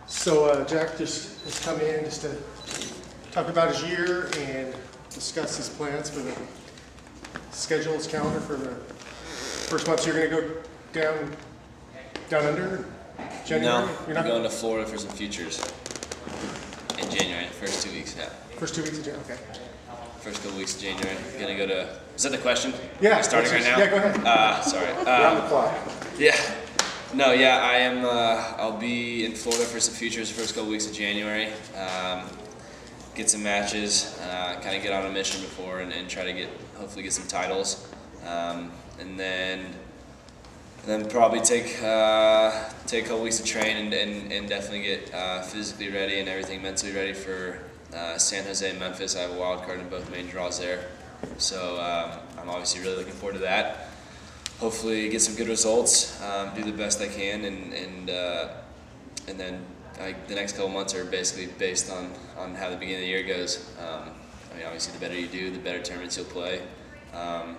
So Jack just has come in just to talk about his year and discuss his plans for the schedule, his calendar for the first month. So you're going to go down under January? No, you're not going to Florida for some futures in January, first 2 weeks, yeah. First 2 weeks of January, okay. First couple weeks of January. Gonna go to, is that the question? Yeah. Am I starting right now? Yeah, go ahead. Sorry. Around the clock. Yeah. No, yeah, I am, I'll be in Florida for some futures the first couple weeks of January. Get some matches, kind of get on a mission before and try to hopefully get some titles. And then probably take a couple weeks to train and definitely get physically ready and everything mentally ready for San Jose and Memphis. I have a wild card in both main draws there, so I'm obviously really looking forward to that. Hopefully get some good results, do the best I can, and then the next couple months are basically based on how the beginning of the year goes. I mean, obviously the better you do, the better tournaments you'll play. And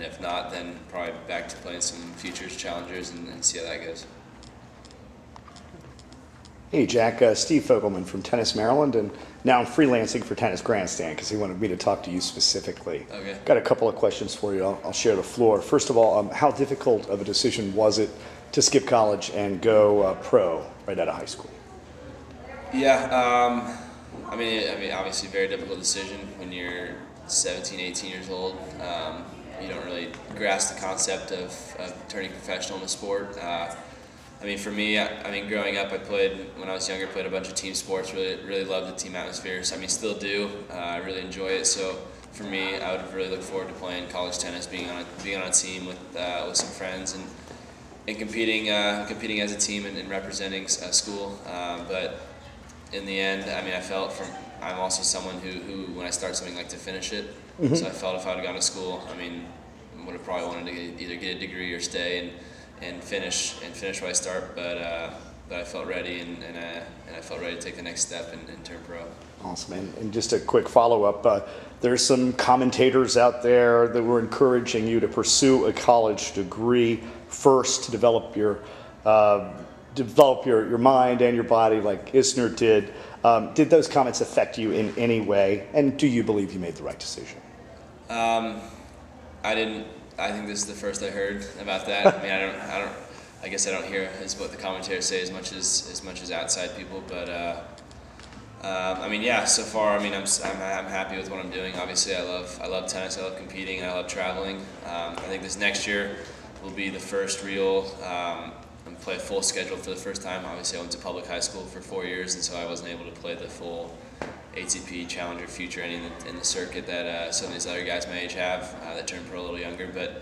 if not, then probably back to playing some futures challengers and see how that goes. Hey Jack, Steve Fogelman from Tennis Maryland, and now I'm freelancing for Tennis Grandstand because he wanted me to talk to you specifically. Okay. Got a couple of questions for you. I'll share the floor. First of all, how difficult of a decision was it to skip college and go pro right out of high school? Yeah, I mean, obviously, very difficult decision when you're 17, 18 years old. You don't really grasp the concept of turning professional in the sport. I mean, for me, growing up, when I was younger, played a bunch of team sports, really loved the team atmosphere. So, I mean, still do. I really enjoy it. So, for me, I would really look forward to playing college tennis, being on a team with some friends and competing as a team and representing a school. But in the end, I mean, I'm also someone who when I start something, like to finish it. Mm-hmm. So I felt if I would have gone to school, I mean, would have probably wanted to either get a degree or stay and finish what I start. But I felt ready and I felt ready to take the next step and turn pro. Awesome, and just a quick follow-up. There's some commentators out there that were encouraging you to pursue a college degree first to develop your mind and your body, like Isner did. Did those comments affect you in any way? And do you believe you made the right decision? I didn't. I think this is the first I heard about that. I mean, I guess I don't hear what the commentators say as much as outside people. But I mean, yeah. So far, I mean, I'm happy with what I'm doing. Obviously, I love tennis. I love competing. I love traveling. I think this next year will be the first real. Play a full schedule for the first time. Obviously, I went to public high school for 4 years, and so I wasn't able to play the full ATP Challenger Future any in the circuit that some of these other guys my age have that turn pro a little younger. But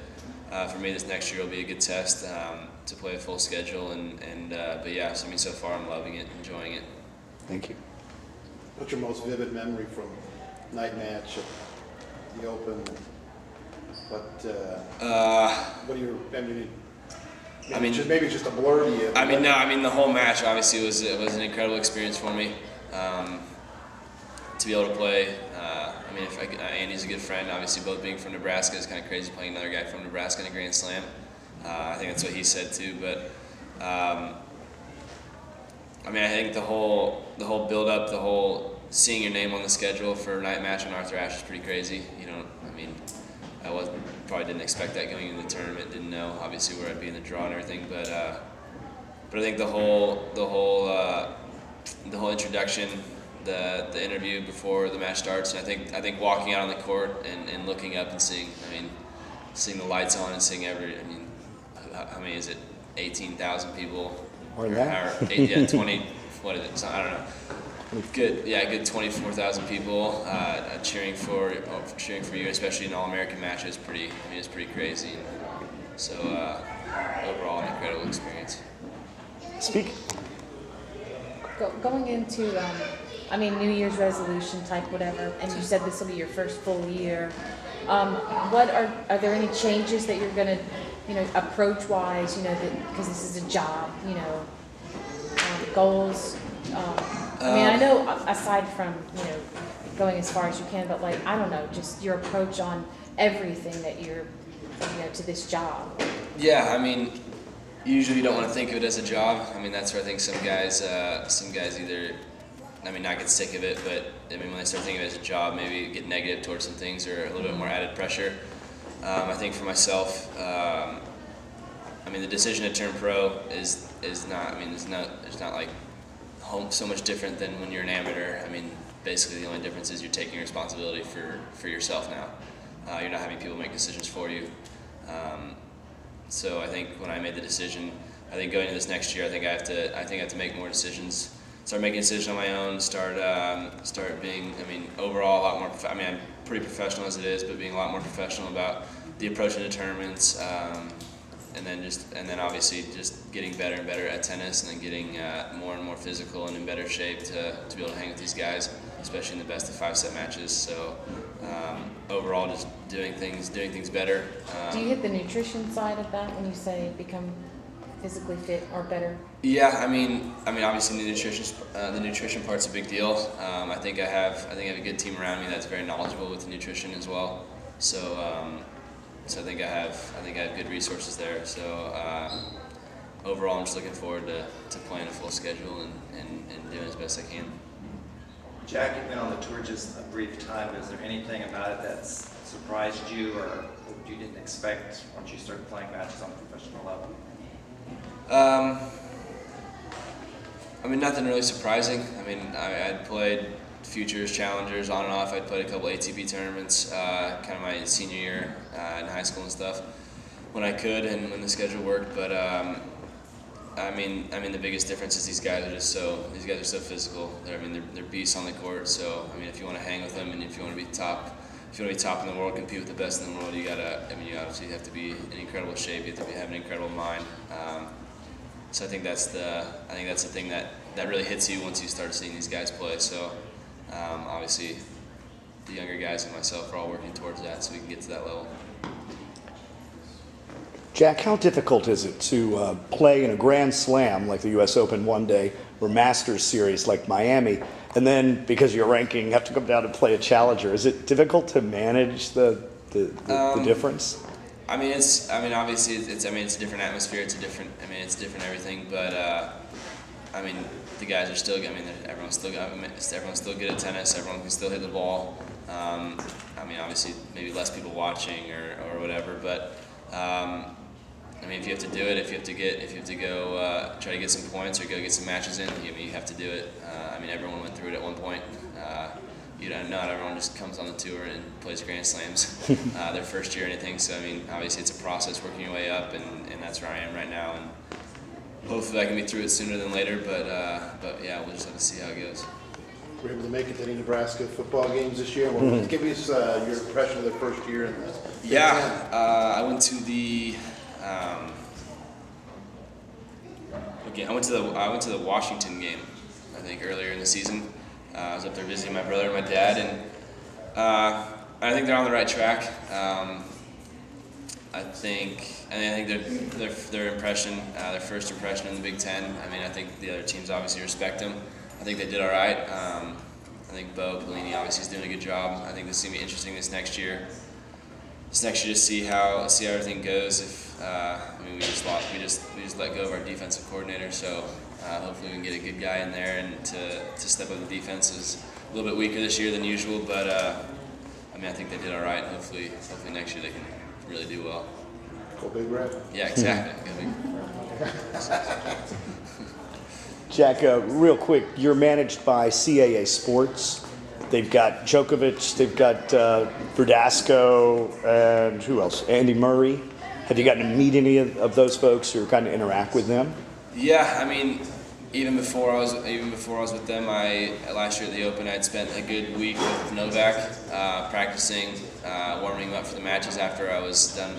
for me, this next year will be a good test to play a full schedule. But yeah, so I mean, so far I'm loving it, enjoying it. Thank you. What's your most vivid memory from night match at the Open? What do you? Maybe just a blur to you. The whole match obviously was an incredible experience for me. To be able to play, Andy's a good friend. Obviously, both being from Nebraska is kind of crazy playing another guy from Nebraska in a Grand Slam. I think that's what he said too. But I think the whole build-up, the whole seeing your name on the schedule for a night match on Arthur Ashe is pretty crazy. I probably didn't expect that going into the tournament. Didn't know obviously where I'd be in the draw and everything, but I think the whole introduction, the interview before the match starts, and I think walking out on the court and looking up and seeing the lights on and seeing how many is it? 18,000 people. More than that. 20. What is it? I don't know. Good 24,000 people cheering for you, especially in All-American matches. It's pretty crazy. So overall, an incredible experience. Speak. Going into, New Year's resolution type whatever, and you said this will be your first full year. What are there any changes that you're going to, approach-wise, because this is a job, goals? I know aside from, going as far as you can, but I don't know, just your approach on everything that you're, to this job. Yeah, usually you don't want to think of it as a job. I mean, that's where I think some guys either, I mean, not get sick of it, but I mean, when they start thinking of it as a job, maybe get negative towards some things or a little bit more added pressure. I think for myself, I mean, the decision to turn pro is not. I mean, it's not like so much different than when you're an amateur. I mean, basically the only difference is you're taking responsibility for yourself now. You're not having people make decisions for you. So I think when I made the decision, I think going into this next year, I think I have to make more decisions. Start making decisions on my own. Start being, I mean, overall a lot more. I mean, I'm pretty professional as it is, but being a lot more professional about the approach into tournaments, and then obviously just getting better and better at tennis, and then getting more and more physical and in better shape to be able to hang with these guys, especially in the best of 5-set matches. So overall, just doing things better. Do you hit the nutrition side of that when you say become physically fit or better? Yeah, I mean, obviously the nutrition part's a big deal. I think I have a good team around me that's very knowledgeable with the nutrition as well. So I think I have good resources there. So overall, I'm just looking forward to playing a full schedule and doing as best I can. Jack, you've been on the tour just a brief time. Is there anything about it that's surprised you or you didn't expect once you started playing matches on a professional level? I mean, nothing really surprising. I mean, I'd played futures, challengers on and off. I'd played a couple ATP tournaments, kind of my senior year in high school and stuff, when I could and when the schedule worked. But I mean, the biggest difference is these guys are so physical. They're beasts on the court. So I mean, if you want to hang with them and if you want to be top in the world, compete with the best in the world, you obviously have to be in incredible shape. You have to have an incredible mind. So I think that's the thing that really hits you once you start seeing these guys play. So obviously, the younger guys and myself are all working towards that, so we can get to that level. Jack, how difficult is it to play in a Grand Slam like the U.S. Open one day, or Masters Series like Miami, and then because of your ranking, have to come down and play a Challenger? Is it difficult to manage the difference? I mean, obviously, it's a different atmosphere. It's different everything. But I mean, the guys are still. I mean, everyone's still good at tennis. Everyone can still hit the ball. I mean, obviously, maybe less people watching or whatever. But I mean, if you have to do it, if you have to go try to get some points or go get some matches in, you have to do it. I mean, everyone went through it at one point. Not everyone just comes on the tour and plays Grand Slams their first year or anything. So I mean, obviously it's a process working your way up, and that's where I am right now. And hopefully I can be through it sooner than later. But yeah, we'll just have to see how it goes. Were you able to make it to any Nebraska football games this year? Well, give us your impression of the first year in the Big Ten. I went to the. I went to the Washington game, I think, earlier in the season. I was up there visiting my brother and my dad, and I think they're on the right track. I think their impression, their first impression in the Big Ten. I mean, I think the other teams obviously respect them. I think they did all right. I think Bo Pelini obviously is doing a good job. I think this is gonna be interesting this next year. To see how everything goes. If I mean, we just let go of our defensive coordinator, so hopefully we can get a good guy in there and to step up the defense. Is a little bit weaker this year than usual, but I mean, I think they did all right. Hopefully next year they can really do well. Go Big Red. Yeah, exactly. Jack, real quick, you're managed by CAA Sports. They've got Djokovic, they've got Verdasco, and who else? Andy Murray. Have you gotten to meet any of those folks or kind of interact with them? Yeah, I mean, even before I was with them, last year at the Open, I'd spent a good week with Novak, practicing, warming up for the matches after I was done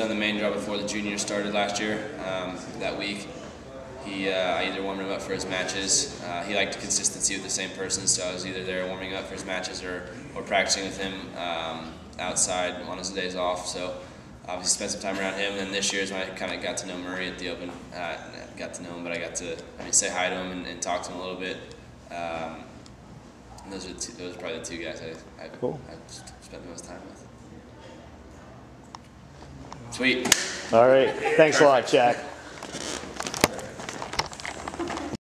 the main draw before the juniors started last year. That week, I either warmed him up for his matches. He liked consistency with the same person, so I was either there warming up for his matches or practicing with him outside on his days off. So obviously spent some time around him. And then this year is when I kind of got to know Murray at the Open. Got to know him, but I got to say hi to him and talk to him a little bit. And those are probably the two guys I've spent the most time with. Sweet. All right. Thanks a lot, Jack.